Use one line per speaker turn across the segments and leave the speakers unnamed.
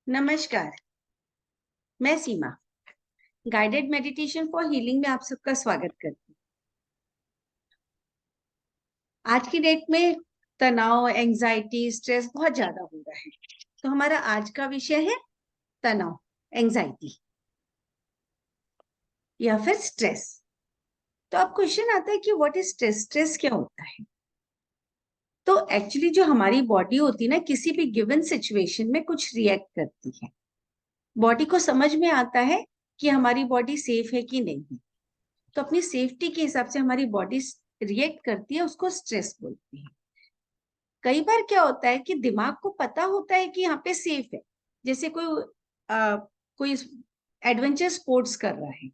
नमस्कार। मैं सीमा guided meditation for healing में आप सबका स्वागत करती हूँ। आज की डेट में तनाव, एंजाइटी, स्ट्रेस बहुत ज्यादा हो रहा है। तो हमारा आज का विषय है तनाव, एंजाइटी या फिर स्ट्रेस। तो अब क्वेश्चन आता है कि व्हाट इज स्ट्रेस, स्ट्रेस क्या होता है। तो एक्चुअली जो हमारी बॉडी होती है ना, किसी भी गिवन सिचुएशन में कुछ रिएक्ट करती है। बॉडी को समझ में आता है कि हमारी बॉडी सेफ है कि नहीं है, तो अपनी सेफ्टी के हिसाब से हमारी बॉडी रिएक्ट करती है, उसको स्ट्रेस बोलते हैं। कई बार क्या होता है कि दिमाग को पता होता है कि यहाँ पे सेफ है, जैसे कोई एडवेंचर स्पोर्ट्स कर रहा है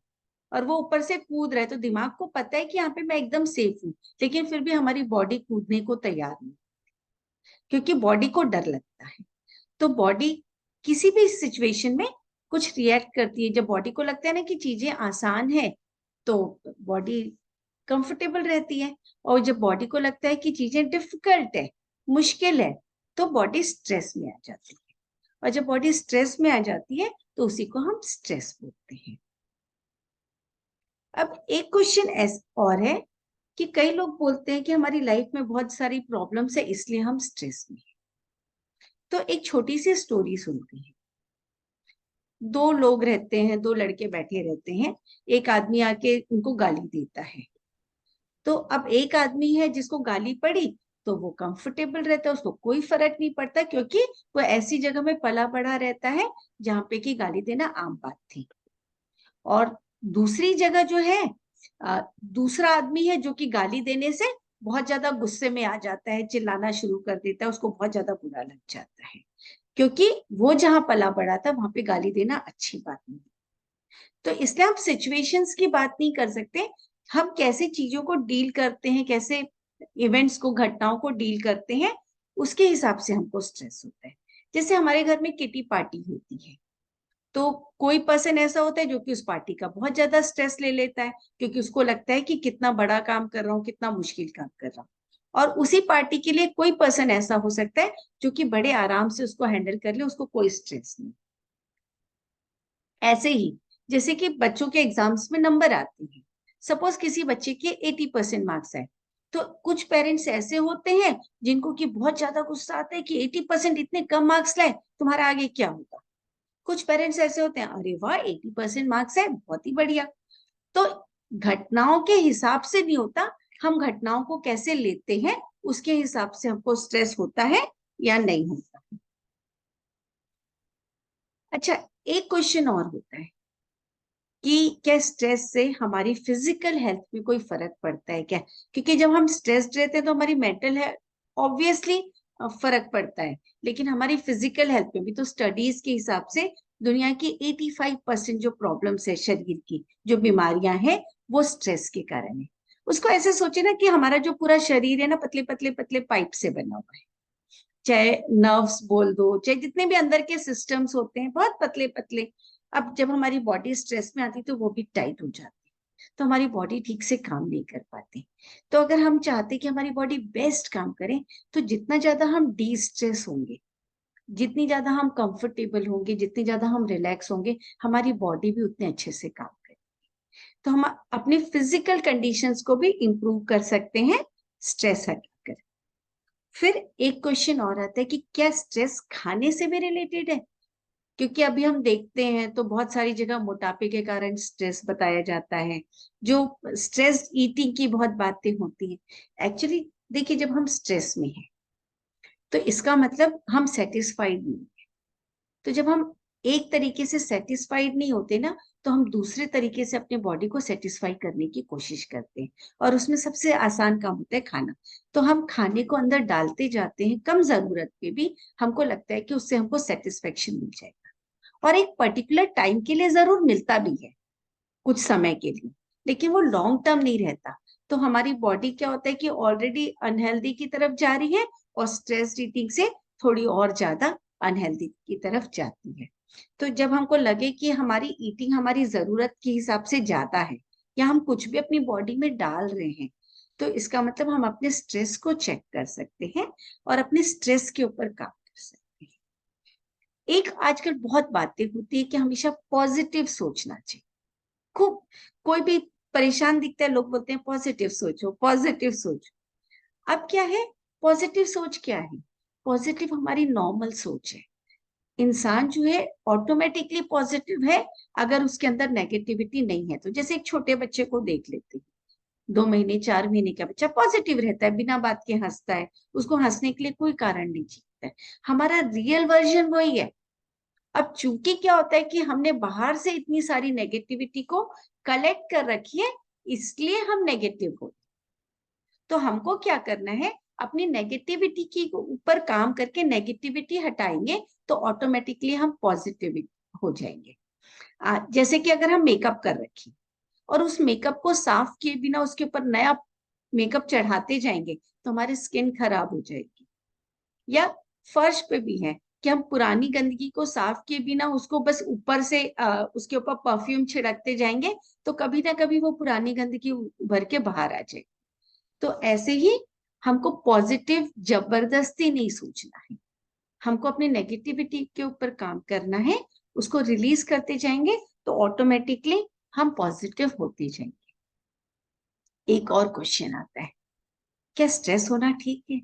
और वो ऊपर से कूद रहा है, तो दिमाग को पता है कि यहाँ पे मैं एकदम सेफ हूँ, लेकिन फिर भी हमारी बॉडी कूदने को तैयार नहीं, क्योंकि बॉडी को डर लगता है। तो बॉडी किसी भी सिचुएशन में कुछ रिएक्ट करती है। जब बॉडी को लगता है ना कि चीजें आसान है, तो बॉडी कंफर्टेबल रहती है, और जब बॉडी को लगता है कि चीजें डिफिकल्ट है, मुश्किल है, तो बॉडी स्ट्रेस में आ जाती है। और जब बॉडी स्ट्रेस में आ जाती है तो उसी को हम स्ट्रेस बोलते हैं। अब एक क्वेश्चन और है कि कई लोग बोलते हैं कि हमारी लाइफ में बहुत सारी प्रॉब्लम्स है, इसलिए हम स्ट्रेस में हैं। तो एक छोटी सी स्टोरी सुनते हैं। दो लोग रहते हैं, दो लड़के बैठे रहते हैं। एक आदमी आके उनको गाली देता है। तो अब एक आदमी है जिसको गाली पड़ी, तो वो कंफर्टेबल रहता है, उसको कोई फर्क नहीं पड़ता, क्योंकि वो ऐसी जगह में पला बड़ा रहता है जहां पे कि गाली देना आम बात थी। और दूसरी जगह जो है, दूसरा आदमी है जो कि गाली देने से बहुत ज्यादा गुस्से में आ जाता है, चिल्लाना शुरू कर देता है, उसको बहुत ज्यादा बुरा लग जाता है, क्योंकि वो जहां पला बड़ा था वहां पे गाली देना अच्छी बात नहीं। तो इसलिए हम सिचुएशंस की बात नहीं कर सकते, हम कैसे चीजों को डील करते हैं, कैसे इवेंट्स को, घटनाओं को डील करते हैं, उसके हिसाब से हमको स्ट्रेस होता है। जैसे हमारे घर में किटी पार्टी होती है, तो कोई पर्सन ऐसा होता है जो कि उस पार्टी का बहुत ज्यादा स्ट्रेस ले लेता है, क्योंकि उसको लगता है कि कितना बड़ा काम कर रहा हूँ, कितना मुश्किल काम कर रहा हूँ। और उसी पार्टी के लिए कोई पर्सन ऐसा हो सकता है जो कि बड़े आराम से उसको हैंडल कर ले, उसको कोई स्ट्रेस नहीं। ऐसे ही जैसे कि बच्चों के एग्जाम्स में नंबर आते हैं, सपोज किसी बच्चे के 80% मार्क्स आए, तो कुछ पेरेंट्स ऐसे होते हैं जिनको कि बहुत ज्यादा गुस्सा आता है कि 80% इतने कम मार्क्स लाए, तुम्हारा आगे क्या होगा। कुछ पेरेंट्स ऐसे होते हैं, अरे वाह 80% मार्क्स है, बहुत ही बढ़िया। तो घटनाओं के हिसाब से नहीं होता, हम घटनाओं को कैसे लेते हैं उसके हिसाब से हमको स्ट्रेस होता है या नहीं होता। अच्छा, एक क्वेश्चन और होता है कि क्या स्ट्रेस से हमारी फिजिकल हेल्थ में कोई फर्क पड़ता है क्या। क्योंकि जब हम स्ट्रेस्ड रहते हैं तो हमारी मेंटल हेल्थ ऑब्वियसली फर्क पड़ता है, लेकिन हमारी फिजिकल हेल्थ में भी तो स्टडीज के हिसाब से दुनिया की 85% जो प्रॉब्लम्स है शरीर की, जो बीमारियां हैं, वो स्ट्रेस के कारण है। उसको ऐसे सोचे ना कि हमारा जो पूरा शरीर है ना, पतले पतले पतले पाइप से बना हुआ है। चाहे नर्व्स बोल दो, चाहे जितने भी अंदर के सिस्टम्स होते हैं, बहुत पतले पतले। अब जब हमारी बॉडी स्ट्रेस में आती है तो वो भी टाइट हो जाती है, तो हमारी बॉडी ठीक से काम नहीं कर पाती। तो अगर हम चाहते हैं कि हमारी बॉडी बेस्ट काम करे, तो जितना ज्यादा हम डी स्ट्रेस होंगे, जितनी ज्यादा हम कंफर्टेबल होंगे, जितनी ज्यादा हम रिलैक्स होंगे, हमारी बॉडी भी उतने अच्छे से काम करे। तो हम अपने फिजिकल कंडीशंस को भी इंप्रूव कर सकते हैं स्ट्रेस हटाकर। फिर एक क्वेश्चन और आता है कि क्या स्ट्रेस खाने से भी रिलेटेड है। क्योंकि अभी हम देखते हैं तो बहुत सारी जगह मोटापे के कारण स्ट्रेस बताया जाता है, जो स्ट्रेस ईटिंग की बहुत बातें होती हैं। एक्चुअली देखिए, जब हम स्ट्रेस में हैं तो इसका मतलब हम सेटिस्फाइड नहीं। तो जब हम एक तरीके से सेटिस्फाइड नहीं होते ना, तो हम दूसरे तरीके से अपने बॉडी को सेटिस्फाई करने की कोशिश करते हैं, और उसमें सबसे आसान काम होता है खाना। तो हम खाने को अंदर डालते जाते हैं कम जरूरत पे भी, हमको लगता है कि उससे हमको सेटिस्फेक्शन मिल जाएगा, और एक पर्टिकुलर टाइम के लिए जरूर मिलता भी है, कुछ समय के लिए, लेकिन वो लॉन्ग टर्म नहीं रहता। तो हमारी बॉडी क्या होता है कि ऑलरेडी अनहेल्दी की तरफ जा रही है, और स्ट्रेस ईटिंग से थोड़ी और ज्यादा अनहेल्दी की तरफ जाती है। तो जब हमको लगे कि हमारी ईटिंग हमारी जरूरत के हिसाब से ज्यादा है, या हम कुछ भी अपनी बॉडी में डाल रहे हैं, तो इसका मतलब हम अपने स्ट्रेस को चेक कर सकते हैं और अपने स्ट्रेस के ऊपर काम कर सकते हैं। एक आजकल बहुत बातें होती है कि हमेशा पॉजिटिव सोचना चाहिए। खूब कोई भी परेशान दिखता है, लोग बोलते हैं पॉजिटिव सोचो, पॉजिटिव सोचो। अब क्या है, पॉजिटिव सोच क्या है? पॉजिटिव हमारी नॉर्मल सोच है। इंसान जो है ऑटोमेटिकली पॉजिटिव है अगर उसके अंदर नेगेटिविटी नहीं है। तो जैसे एक छोटे बच्चे को देख लेते हैं, 2 महीने 4 महीने का बच्चा पॉजिटिव रहता है, बिना बात के हंसता है, उसको हंसने के लिए कोई कारण नहीं चाहिए है। हमारा रियल वर्जन वही है। अब चूंकि क्या होता है कि हमने बाहर से इतनी सारी नेगेटिविटी को कलेक्ट कर रखी है, इसलिए हम नेगेटिव हो। तो हमको क्या करना है, अपनी नेगेटिविटी के ऊपर काम करके नेगेटिविटी हटाएंगे तो ऑटोमेटिकली हम पॉजिटिव हो जाएंगे। जैसे कि अगर हम मेकअप कर रखें और उस मेकअप को साफ किए बिना उसके ऊपर नया मेकअप चढ़ाते जाएंगे तो हमारी स्किन खराब हो जाएगी। या फर्श पे भी है कि हम पुरानी गंदगी को साफ किए बिना उसको बस ऊपर से उसके ऊपर परफ्यूम छिड़कते जाएंगे तो कभी ना कभी वो पुरानी गंदगी उभर के बाहर आ जाएगी। तो ऐसे ही हमको पॉजिटिव जबरदस्ती नहीं सोचना है, हमको अपनी नेगेटिविटी के ऊपर काम करना है, उसको रिलीज करते जाएंगे तो ऑटोमेटिकली हम पॉजिटिव होते जाएंगे। एक और क्वेश्चन आता है, क्या स्ट्रेस होना ठीक है?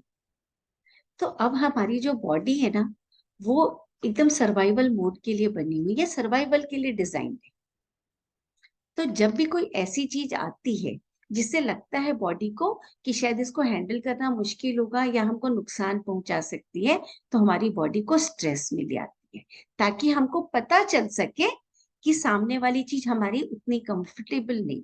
तो अब हमारी जो बॉडी है ना, वो एकदम सर्वाइवल मोड के लिए बनी हुई है, सर्वाइवल के लिए डिजाइन है। तो जब भी कोई ऐसी चीज आती है जिससे लगता है बॉडी को कि शायद इसको हैंडल करना मुश्किल होगा या हमको नुकसान पहुंचा सकती है, तो हमारी बॉडी को स्ट्रेस मिल जाती है, ताकि हमको पता चल सके कि सामने वाली चीज हमारी उतनी कंफर्टेबल नहीं।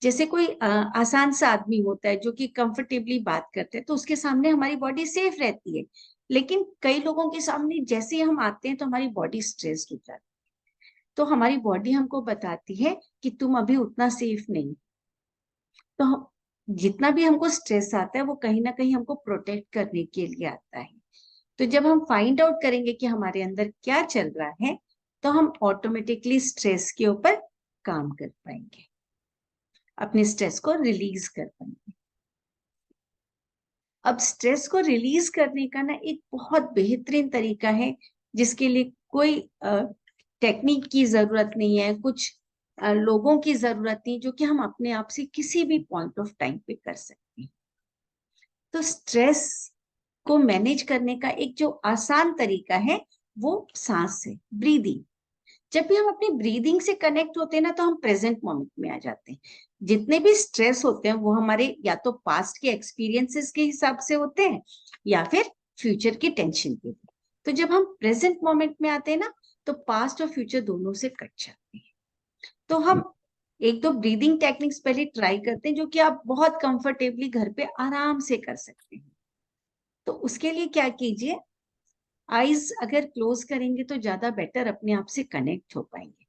जैसे कोई आसान सा आदमी होता है जो कि कंफर्टेबली बात करते हैं तो उसके सामने हमारी बॉडी सेफ रहती है, लेकिन कई लोगों के सामने जैसे ही हम आते हैं तो हमारी बॉडी स्ट्रेस्ड हो जाती है। तो हमारी बॉडी हमको बताती है कि तुम अभी उतना सेफ नहीं। तो हम, जितना भी हमको स्ट्रेस आता है वो कहीं ना कहीं हमको प्रोटेक्ट करने के लिए आता है। तो जब हम फाइंड आउट करेंगे कि हमारे अंदर क्या चल रहा है तो हम ऑटोमेटिकली स्ट्रेस के ऊपर काम कर पाएंगे, अपने स्ट्रेस को रिलीज कर पाएंगे। अब स्ट्रेस को रिलीज करने का ना एक बहुत बेहतरीन तरीका है, जिसके लिए कोई टेक्निक की जरूरत नहीं है, कुछ लोगों की जरूरत नहीं, जो कि हम अपने आप से किसी भी पॉइंट ऑफ टाइम पे कर सकते हैं। तो स्ट्रेस को मैनेज करने का एक जो आसान तरीका है वो सांस है, ब्रीदिंग। जब भी हम अपनी ब्रीदिंग से कनेक्ट होते हैं ना तो हम प्रेजेंट मोमेंट में आ जाते हैं। जितने भी स्ट्रेस होते हैं वो हमारे या तो पास्ट के एक्सपीरियंसेस के हिसाब से होते हैं या फिर फ्यूचर की टेंशन के लिए। तो जब हम प्रेजेंट मोमेंट में आते हैं ना तो पास्ट और फ्यूचर दोनों से कट जाते हैं। तो हम एक दो ब्रीदिंग टेक्निक्स पहले ट्राई करते हैं जो कि आप बहुत कंफर्टेबली घर पे आराम से कर सकते हैं। तो उसके लिए क्या कीजिए, आईज अगर क्लोज करेंगे तो ज्यादा बेटर अपने आप से कनेक्ट हो पाएंगे।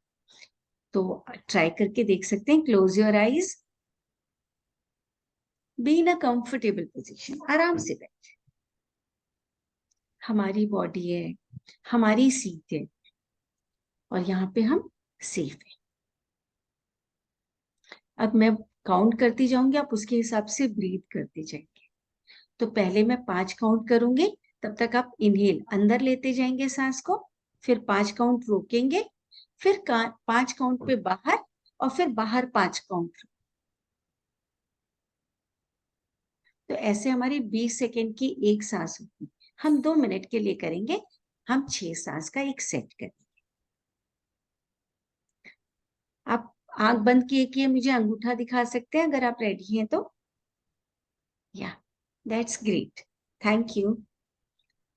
तो ट्राई करके देख सकते हैं। Close your eyes, be in a comfortable position, आराम से बैठे। हमारी बॉडी है, हमारी सीट है और यहाँ पे हम सेफ है। अब मैं काउंट करती जाऊंगी, आप उसके हिसाब से ब्रीथ करते जाएंगे। तो पहले मैं 5 काउंट करूंगी, तब तक आप इनहेल अंदर लेते जाएंगे सांस को, फिर 5 काउंट रोकेंगे, फिर 5 काउंट पे बाहर और फिर बाहर 5 काउंट। तो ऐसे हमारी 20 सेकेंड की एक सांस होगी। हम 2 मिनट के लिए करेंगे, हम 6 सांस का एक सेट करेंगे। आप आंख बंद किए किए मुझे अंगूठा दिखा सकते हैं अगर आप रेडी हैं तो। या दैट्स ग्रेट, थैंक यू।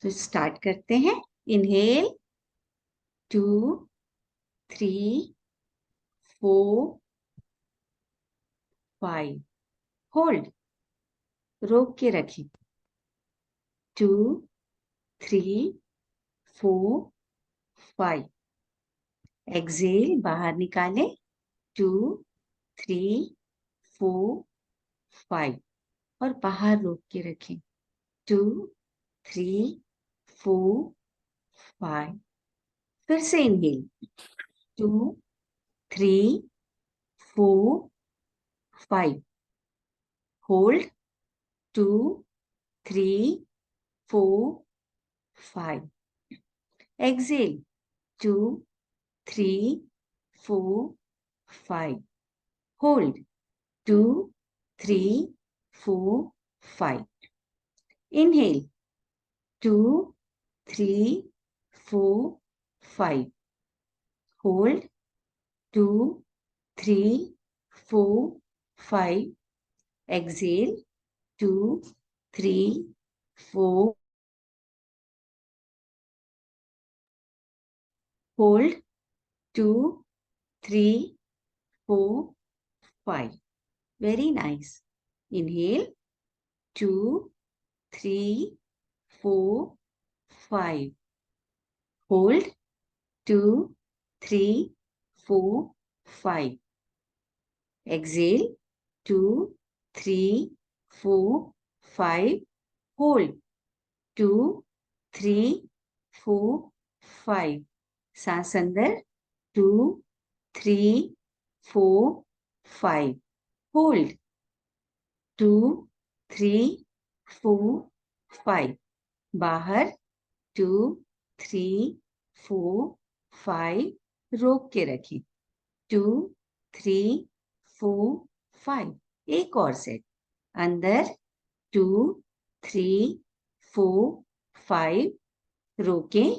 तो स्टार्ट करते हैं। इनहेल 2 3 4 5, होल्ड, रोक के रखें, 2 3 4 5, एक्सेल बाहर निकालें, 2 3 4 5 और बाहर रोक के रखें, 2 3 4 5। फिर से inhale, 2 3 4 5, hold, 2 3 4 5, exhale 2 3 4 5 hold 2 3 4 5 inhale 2 3 4 5 hold 2 3 4 5 exhale 2 3 4 hold 2 3 4 5 very nice inhale 2 3 4 5 hold 2 3 4 5 exhale 2 3 4 5 hold 2 3 4 5 सांस अंदर 2 3 4 5 hold 2 3 4 5 बाहर 2 3 4 5 रोक के रखें 2 3 4 5 एक और सेट अंदर 2 3 4 5 रोकें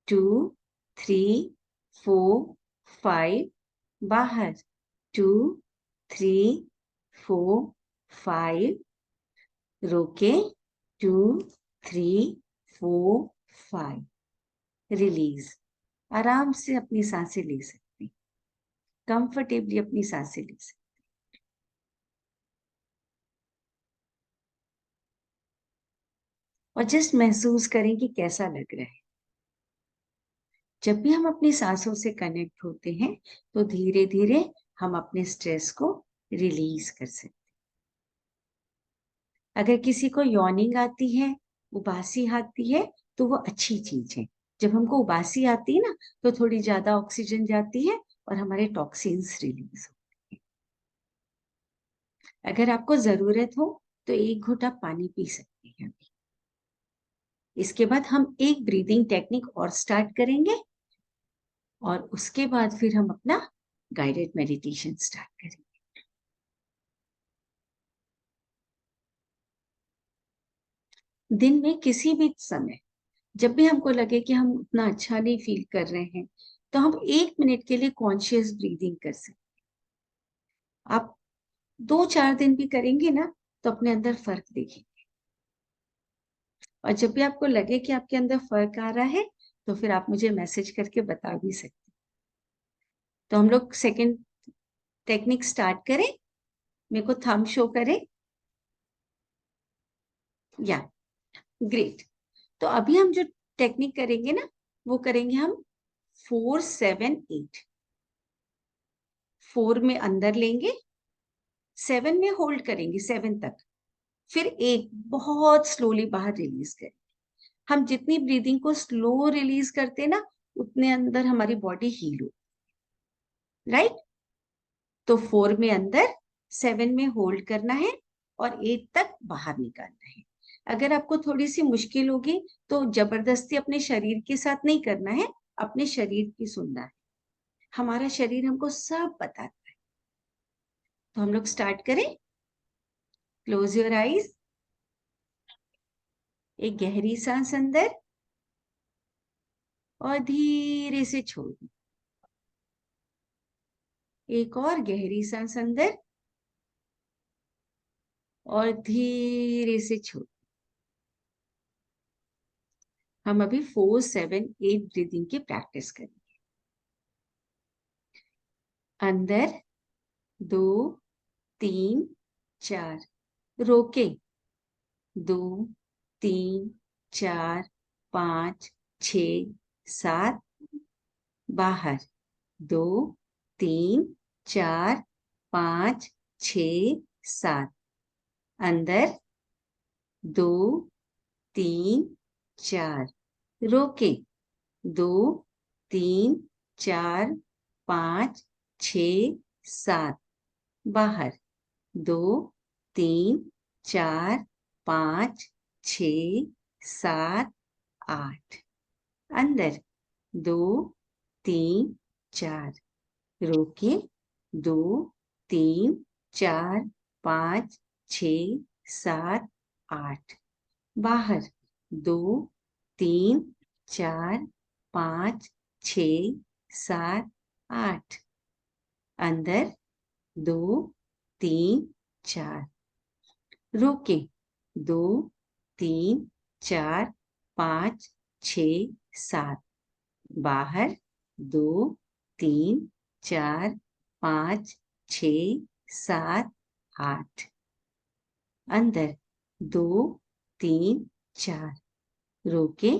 2 3 4 5 बाहर 2 3 4 5 रोकें 2 3 4 5 रिलीज आराम से अपनी सांसें ले सकते कंफर्टेबली अपनी सांसें ले सकते और जस्ट महसूस करें कि कैसा लग रहा है जब भी हम अपनी सांसों से कनेक्ट होते हैं तो धीरे धीरे हम अपने स्ट्रेस को रिलीज कर सकते हैं अगर किसी को यॉर्निंग आती है उबासी आती है तो वो अच्छी चीज है जब हमको उबासी आती है ना तो थोड़ी ज्यादा ऑक्सीजन जाती है और हमारे टॉक्सिन्स रिलीज होते हैं अगर आपको जरूरत हो तो एक घूंटा पानी पी सकते हैं इसके बाद हम एक ब्रीदिंग टेक्निक और स्टार्ट करेंगे और उसके बाद फिर हम अपना गाइडेड मेडिटेशन स्टार्ट करेंगे दिन में किसी भी समय जब भी हमको लगे कि हम उतना अच्छा नहीं फील कर रहे हैं तो हम 1 मिनट के लिए कॉन्शियस ब्रीदिंग कर सकते हैं आप 2-4 दिन भी करेंगे ना तो अपने अंदर फर्क देखेंगे और जब भी आपको लगे कि आपके अंदर फर्क आ रहा है तो फिर आप मुझे मैसेज करके बता भी सकते हैं तो हम लोग सेकेंड टेक्निक स्टार्ट करें मेरे को थंब शो करें या ग्रेट तो अभी हम जो टेक्निक करेंगे ना वो करेंगे हम 4-7-8 4 में अंदर लेंगे 7 में होल्ड करेंगे 7 तक फिर 8 बहुत स्लोली बाहर रिलीज करें हम जितनी ब्रीदिंग को स्लो रिलीज करते ना उतने अंदर हमारी बॉडी हील हो राइट तो 4 में अंदर 7 में होल्ड करना है और 8 तक बाहर निकालना है अगर आपको थोड़ी सी मुश्किल होगी तो जबरदस्ती अपने शरीर के साथ नहीं करना है अपने शरीर की सुनना है हमारा शरीर हमको सब बताता है तो हम लोग स्टार्ट करें क्लोज योर आईज एक गहरी सांस अंदर और धीरे से छोड़ एक और गहरी सांस अंदर और धीरे से छोड़ हम अभी 4-7-8 ब्रीदिंग की प्रैक्टिस करेंगे अंदर 2 3 4 रोके 2 3 4 5 6 7 बाहर 2 3 4 5 6 7 अंदर 2 3 4 रोके 2 3 4 5 6 7 बाहर 2 3 4 5 6 7 8 अंदर 2 3 4, रोके 2 3 4 5 6 7 8, बाहर 2 3 4 5 6 7 8, अंदर 2 3 4, रोके 2 3 4 5 6 7, बाहर 2 3 4 5 6 7 8, अंदर 2 3 4, रोके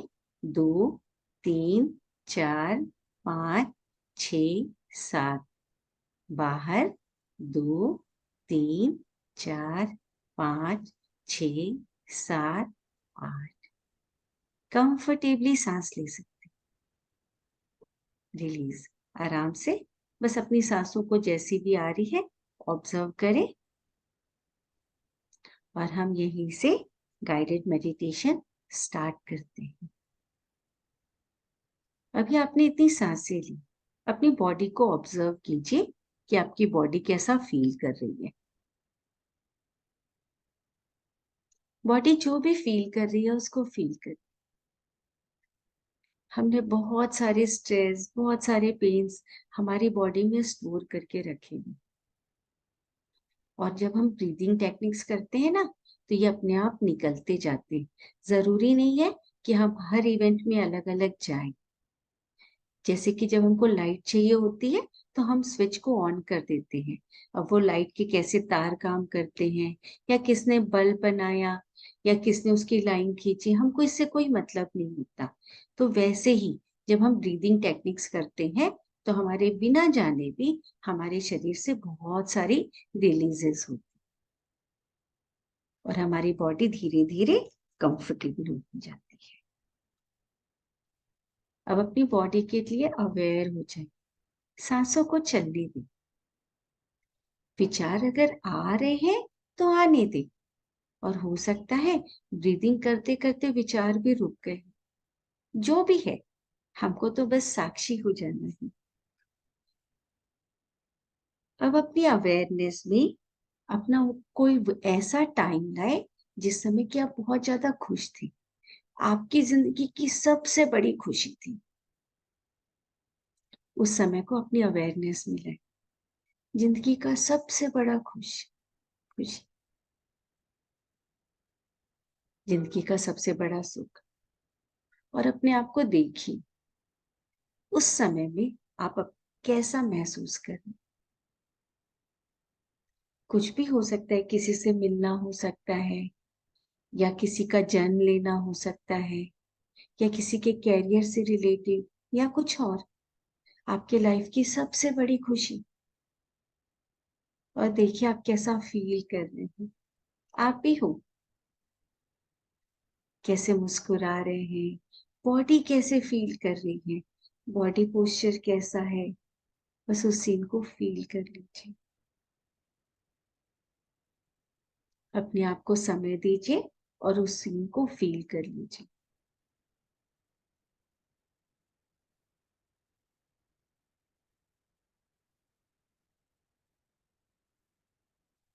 2 3 4 5 6 7, बाहर 2 3 4 5 6 7 8, कंफर्टेबली सांस ले सकते, रिलीज आराम से, बस अपनी सांसों को जैसी भी आ रही है ऑब्जर्व करें और हम यहीं से गाइडेड मेडिटेशन स्टार्ट करते हैं। अभी आपने इतनी सांसें ली, अपनी बॉडी को ऑब्जर्व कीजिए कि आपकी बॉडी कैसा फील कर रही है। बॉडी जो भी फील कर रही है उसको फील कर। हमने बहुत सारे स्ट्रेस, बहुत सारे पेन्स हमारी बॉडी में स्टोर करके रखे हैं, और जब हम ब्रीदिंग टेक्निक्स करते हैं ना तो ये अपने आप निकलते जाते हैं। जरूरी नहीं है कि हम हर इवेंट में अलग अलग जाएं। जैसे कि जब हमको लाइट चाहिए होती है तो हम स्विच को ऑन कर देते हैं। अब वो लाइट के कैसे तार काम करते हैं, या किसने बल्ब बनाया, या किसने उसकी लाइन खींची, हमको इससे कोई मतलब नहीं होता। तो वैसे ही जब हम ब्रीदिंग टेक्निक्स करते हैं तो हमारे बिना जाने भी हमारे शरीर से बहुत सारी रिलीजेस होती और हमारी बॉडी धीरे धीरे कंफर्टेबल होती जाती है। अब अपनी बॉडी के लिए अवेयर हो जाए, सांसों को चलने दें। विचार अगर आ रहे हैं तो आने दे, और हो सकता है ब्रीदिंग करते करते विचार भी रुक गए। जो भी है, हमको तो बस साक्षी हो जाना है। अब अपनी अवेयरनेस में अपना कोई ऐसा टाइम लाए जिस समय कि आप बहुत ज्यादा खुश थे, आपकी जिंदगी की सबसे बड़ी खुशी थी। उस समय को अपनी अवेयरनेस में लाए, जिंदगी का सबसे बड़ा खुशी, जिंदगी का सबसे बड़ा सुख, और अपने आप को देखिए उस समय में आप कैसा महसूस करें। कुछ भी हो सकता है, किसी से मिलना हो सकता है, या किसी का जन्म लेना हो सकता है, या किसी के कैरियर से रिलेटेड, या कुछ और, आपके लाइफ की सबसे बड़ी खुशी। और देखिए आप कैसा फील कर रहे हैं, आप भी हो, कैसे मुस्कुरा रहे हैं, बॉडी कैसे फील कर रही है, बॉडी पोस्चर कैसा है, बस उस सीन को फील कर लीजिए। अपने आप को समय दीजिए और उस सीन को फील कर लीजिए।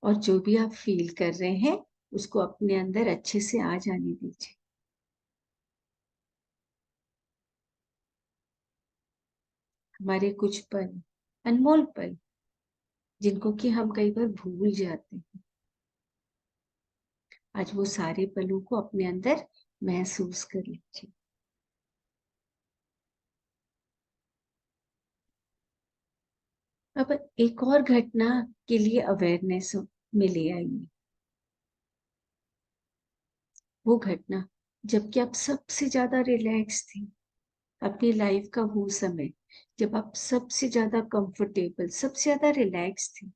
और जो भी आप फील कर रहे हैं उसको अपने अंदर अच्छे से आ जाने दीजिए। हमारे कुछ पल, अनमोल पल, जिनको कि हम कई बार भूल जाते हैं, आज वो सारे पलों को अपने अंदर महसूस कर लीजिए। अब एक और घटना के लिए अवेयरनेस में ले आइए। वो घटना जबकि आप सबसे ज्यादा रिलैक्स थी, अपनी लाइफ का वो समय जब आप सबसे ज्यादा कंफर्टेबल, सबसे ज्यादा रिलैक्स थी।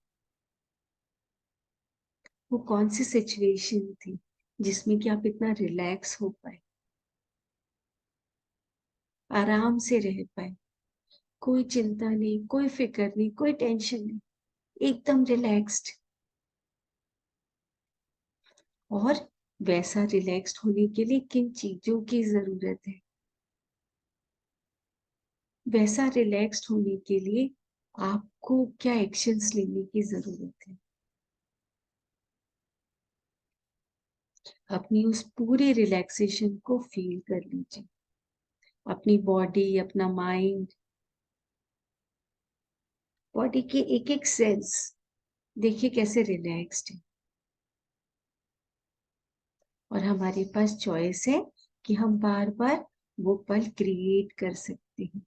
वो कौन सी सिचुएशन थी जिसमें कि आप इतना रिलैक्स हो पाए, आराम से रह पाए, कोई चिंता नहीं, कोई फिक्र नहीं, कोई टेंशन नहीं, एकदम रिलैक्स्ड। और वैसा रिलैक्स्ड होने के लिए किन चीजों की जरूरत है? वैसा रिलैक्स्ड होने के लिए आपको क्या एक्शंस लेने की जरूरत है? अपनी उस पूरे रिलैक्सेशन को फील कर लीजिए, अपनी बॉडी, अपना माइंड, बॉडी के एक एक सेल्स देखिए कैसे रिलैक्स्ड है। और हमारे पास चॉइस है कि हम बार बार वो पल क्रिएट कर सकते हैं।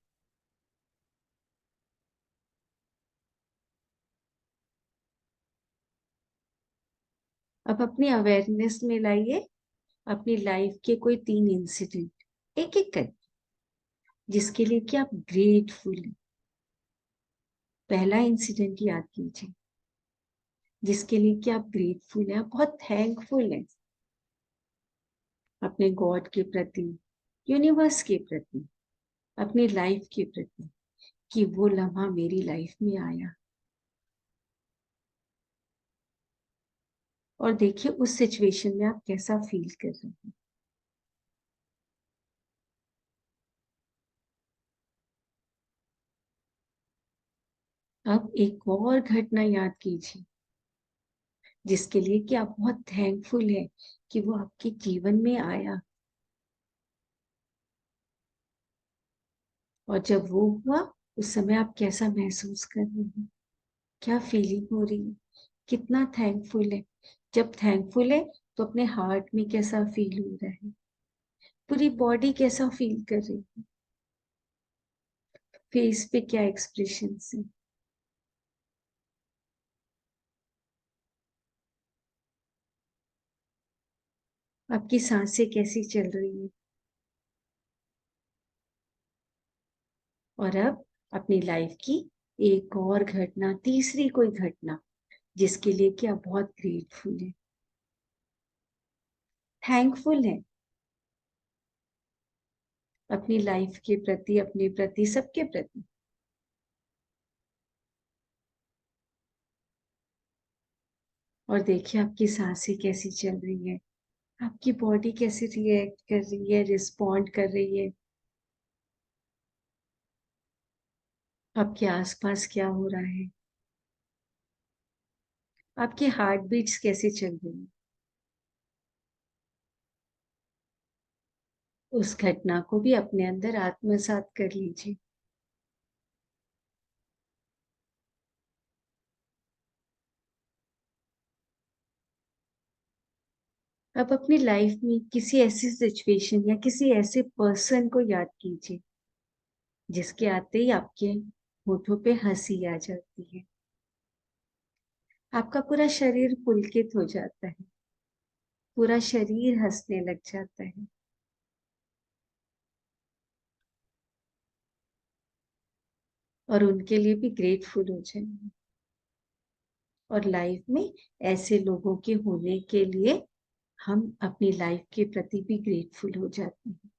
अब अपनी अवेयरनेस में लाइए अपनी लाइफ के कोई 3 इंसिडेंट, एक एक कर, जिसके लिए कि आप ग्रेटफुल हैं। पहला इंसिडेंट याद कीजिए जिसके लिए कि आप ग्रेटफुल हैं, आप बहुत थैंकफुल हैं अपने गॉड के प्रति, यूनिवर्स के प्रति, अपनी लाइफ के प्रति, कि वो लम्हा मेरी लाइफ में आया। और देखिए उस सिचुएशन में आप कैसा फील कर रहे हैं। अब एक और घटना याद कीजिए जिसके लिए कि आप बहुत थैंकफुल हैं कि वो आपके जीवन में आया। और जब वो हुआ उस समय आप कैसा महसूस कर रहे हैं, क्या फीलिंग हो रही है, कितना थैंकफुल है। जब थैंकफुल है तो अपने हार्ट में कैसा फील हो रहा है, पूरी बॉडी कैसा फील कर रही है, फेस पे क्या एक्सप्रेशन है, आपकी सांसें कैसी चल रही है। और अब अपनी लाइफ की एक और घटना, तीसरी कोई घटना जिसके लिए कि आप बहुत ग्रेटफुल हैं, थैंकफुल हैं अपनी लाइफ के प्रति, अपने प्रति, सबके प्रति। और देखिए आपकी सांसें कैसी चल रही है, आपकी बॉडी कैसे रिएक्ट कर रही है, रिस्पॉन्ड कर रही है, आपके आसपास क्या हो रहा है, आपकी हार्ट बीट्स कैसे चल रही है। उस घटना को भी अपने अंदर आत्मसात कर लीजिए। अब अपनी लाइफ में किसी ऐसी सिचुएशन या किसी ऐसे पर्सन को याद कीजिए जिसके आते ही आपके होठों पे हंसी आ जाती है, आपका पूरा शरीर पुलकित हो जाता है, पूरा शरीर हंसने लग जाता है। और उनके लिए भी ग्रेटफुल हो जाएंगे। और लाइफ में ऐसे लोगों के होने के लिए हम अपनी लाइफ के प्रति भी ग्रेटफुल हो जाते हैं।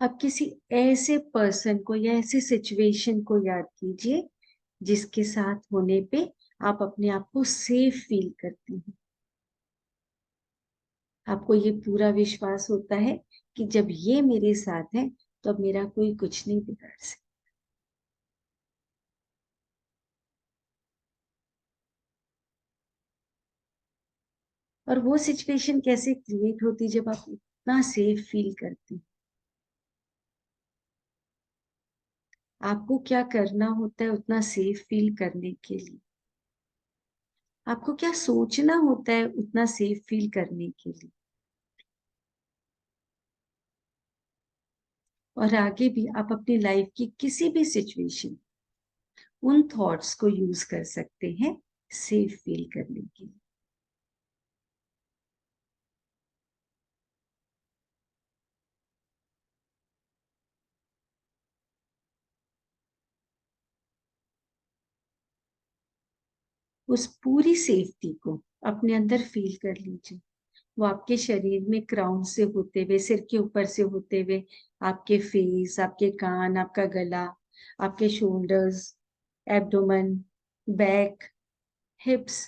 अब किसी ऐसे पर्सन को या ऐसे सिचुएशन को याद कीजिए जिसके साथ होने पे आप अपने आप को सेफ फील करते हैं, आपको ये पूरा विश्वास होता है कि जब ये मेरे साथ है तो अब मेरा कोई कुछ नहीं बिगाड़ सकता। और वो सिचुएशन कैसे क्रिएट होती जब आप इतना सेफ फील करते हैं। आपको क्या करना होता है उतना सेफ फील करने के लिए, आपको क्या सोचना होता है उतना सेफ फील करने के लिए। और आगे भी आप अपनी लाइफ की किसी भी सिचुएशन उन थॉट्स को यूज कर सकते हैं सेफ फील करने के लिए। उस पूरी सेफ्टी को अपने अंदर फील कर लीजिए, वो आपके शरीर में क्राउन से होते हुए, सिर के ऊपर से होते हुए, आपके फेस, आपके कान, आपका गला, आपके शोल्डर्स, एब्डोमेन, बैक, हिप्स,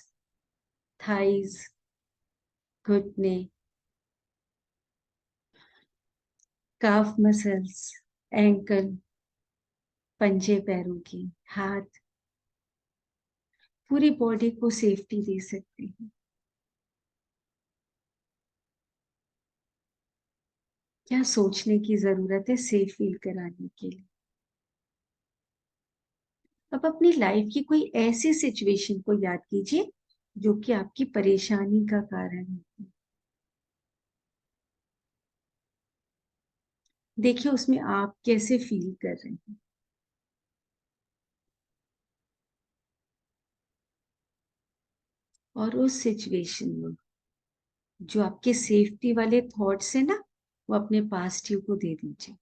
थाइज, घुटने, काफ मसल्स, एंकल, पंजे पैरों की, हाथ, पूरी बॉडी को सेफ्टी दे सकते हैं। क्या सोचने की जरूरत है सेफ फील कराने के लिए। अब अपनी लाइफ की कोई ऐसी सिचुएशन को याद कीजिए जो कि आपकी परेशानी का कारण है। देखिए उसमें आप कैसे फील कर रहे हैं। और उस सिचुएशन में जो आपके सेफ्टी वाले थॉट्स है ना, वो अपने पास्ट यू को दे दीजिए।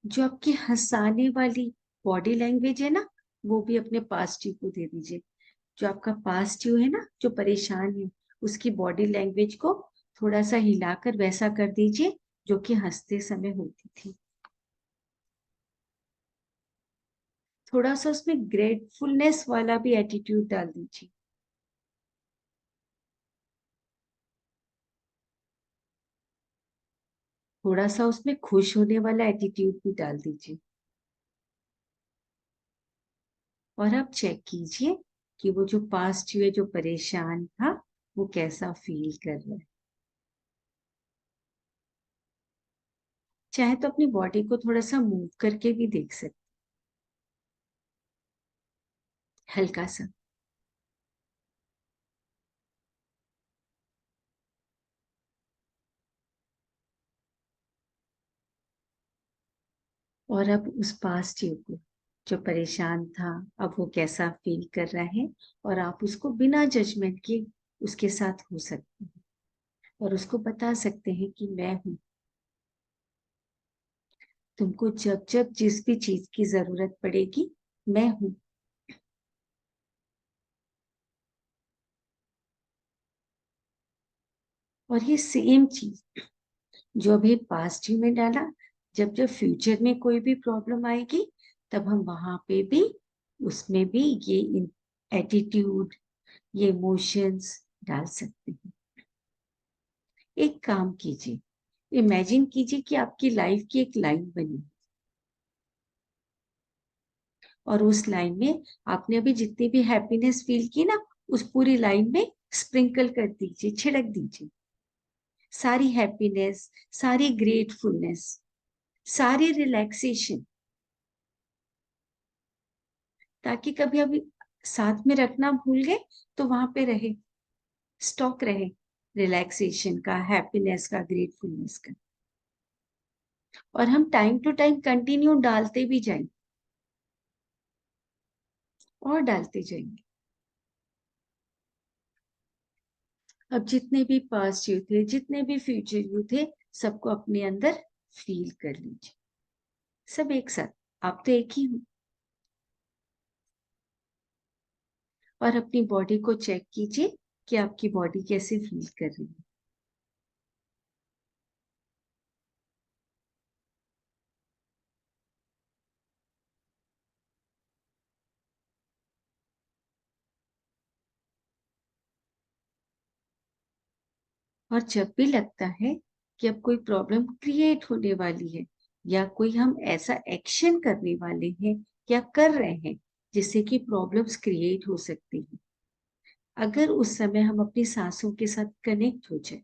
जो आपकी हंसाने वाली बॉडी लैंग्वेज है ना, वो भी अपने पास्ट यू को दे दीजिए। जो आपका पास्ट यू है ना, जो परेशान है, उसकी बॉडी लैंग्वेज को थोड़ा सा हिलाकर वैसा कर दीजिए जो कि हंसते समय होती थी। थोड़ा सा उसमें ग्रेटफुलनेस वाला भी एटीट्यूड डाल दीजिए। थोड़ा सा उसमें खुश होने वाला एटीट्यूड भी डाल दीजिए। और आप चेक कीजिए कि वो जो पास्ट यू है, जो परेशान था, वो कैसा फील कर रहा है। चाहे तो अपनी बॉडी को थोड़ा सा मूव करके भी देख सकते, हल्का सा। और अब उस पास्ट यू को, जो परेशान था, अब वो कैसा फील कर रहा है, और आप उसको बिना जजमेंट के उसके साथ हो सकते हैं और उसको बता सकते हैं कि मैं हूं। तुमको जब जब जिस भी चीज की जरूरत पड़ेगी, मैं हूं। और ये सेम चीज जो अभी पास्ट ही में डाला, जब जब फ्यूचर में कोई भी प्रॉब्लम आएगी, तब हम वहां पे भी, उसमें भी ये एटीट्यूड, ये इमोशंस डाल सकते हैं। एक काम कीजिए, इमेजिन कीजिए कि आपकी लाइफ की एक लाइन बनी, और उस लाइन में आपने अभी जितनी भी हैप्पीनेस फील की ना, उस पूरी लाइन में स्प्रिंकल कर दीजिए, छिड़क दीजिए। सारी हैप्पीनेस, सारी ग्रेटफुलनेस, सारी रिलैक्सेशन, ताकि कभी अभी साथ में रखना भूल गए तो वहां पे रहे, स्टॉक रहे, रिलैक्सेशन का, हैप्पीनेस का, ग्रेटफुलनेस का। और हम टाइम टू टाइम कंटिन्यू डालते भी जाएंगे और डालते जाएंगे। अब जितने भी पास्ट यू थे, जितने भी फ्यूचर यू थे, सबको अपने अंदर फील कर लीजिए, सब एक साथ। आप तो एक ही हो। और अपनी बॉडी को चेक कीजिए कि आपकी बॉडी कैसे फील कर रही है। और जब भी लगता है कि अब कोई प्रॉब्लम क्रिएट होने वाली है, या कोई हम ऐसा एक्शन करने वाले हैं या कर रहे हैं जिससे कि प्रॉब्लम्स क्रिएट हो सकती हैं, अगर उस समय हम अपनी सांसों के साथ कनेक्ट हो जाए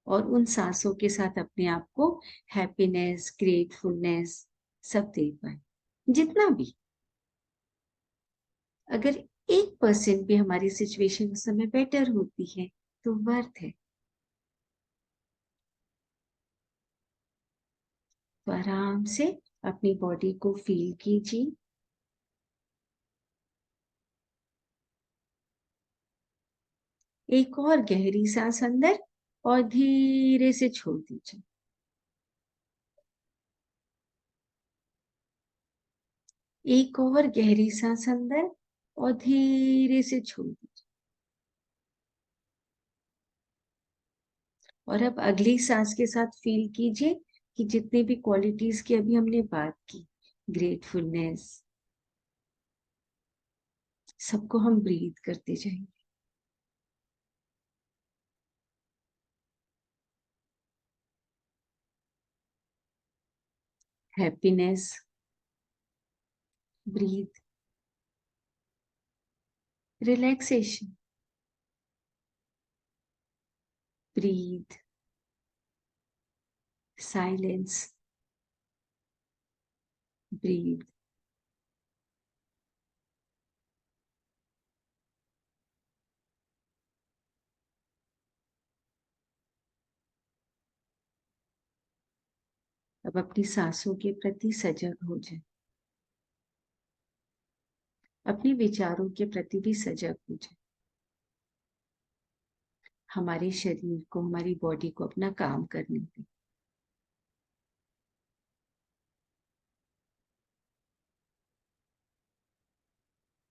और उन सांसों के साथ अपने आप को हैप्पीनेस, ग्रेटफुलनेस सब दे पाए, जितना भी, अगर 1% भी हमारी सिचुएशन उस समय बेटर होती है, तो वर्थ है। तो आराम से अपनी बॉडी को फील कीजिए। एक और गहरी सांस अंदर, और धीरे से छोड़ दीजिए। एक और गहरी सांस अंदर, और धीरे से छोड़ दीजिए। और अब अगली सांस के साथ फील कीजिए कि जितने भी क्वालिटीज की अभी हमने बात की, ग्रेटफुलनेस, सबको हम ब्रीथ करते जाएंगे। Happiness, breath. Relaxation, breath. Silence, breath. अब अपनी सांसों के प्रति सजग हो जाए, अपने विचारों के प्रति भी सजग हो जाए। हमारे शरीर को, हमारी बॉडी को अपना काम करने दें।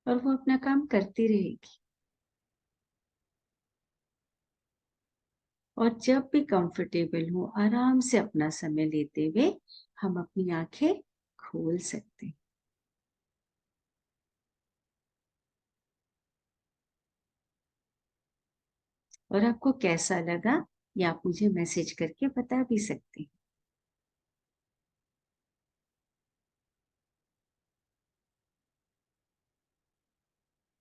और वो अपना काम करती रहेगी। और जब भी कंफर्टेबल हो, आराम से अपना समय लेते हुए हम अपनी आंखें खोल सकते हैं। और आपको कैसा लगा ये आप मुझे मैसेज करके बता भी सकते हैं।